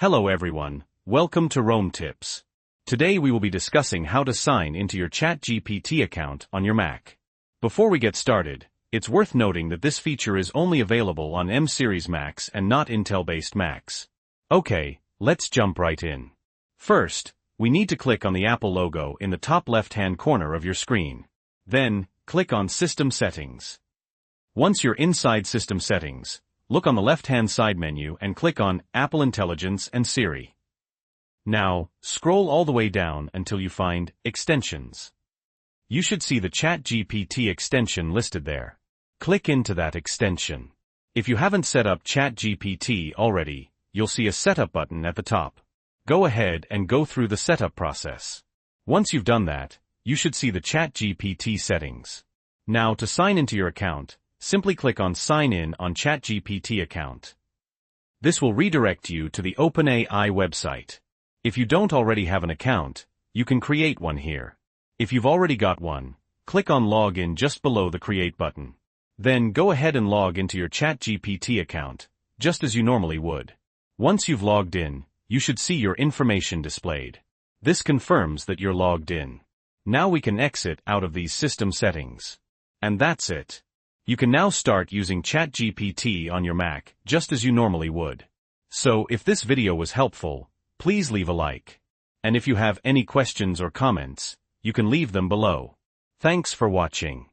Hello everyone, welcome to Rome Tips. Today we will be discussing how to sign into your ChatGPT account on your Mac. Before we get started, it's worth noting that this feature is only available on M-series Macs and not Intel-based Macs. Okay, let's jump right in. First, we need to click on the Apple logo in the top left-hand corner of your screen. Then, click on System Settings. Once you're inside System Settings, look on the left-hand side menu and click on Apple Intelligence and Siri. Now, scroll all the way down until you find Extensions. You should see the ChatGPT extension listed there. Click into that extension. If you haven't set up ChatGPT already, you'll see a Setup button at the top. Go ahead and go through the setup process. Once you've done that, you should see the ChatGPT settings. Now to sign into your account, simply click on Sign In on ChatGPT account. This will redirect you to the OpenAI website. If you don't already have an account, you can create one here. If you've already got one, click on Log In just below the Create button. Then go ahead and log into your ChatGPT account, just as you normally would. Once you've logged in, you should see your information displayed. This confirms that you're logged in. Now we can exit out of these system settings. And that's it. You can now start using ChatGPT on your Mac, just as you normally would. So if this video was helpful, please leave a like. And if you have any questions or comments, you can leave them below. Thanks for watching.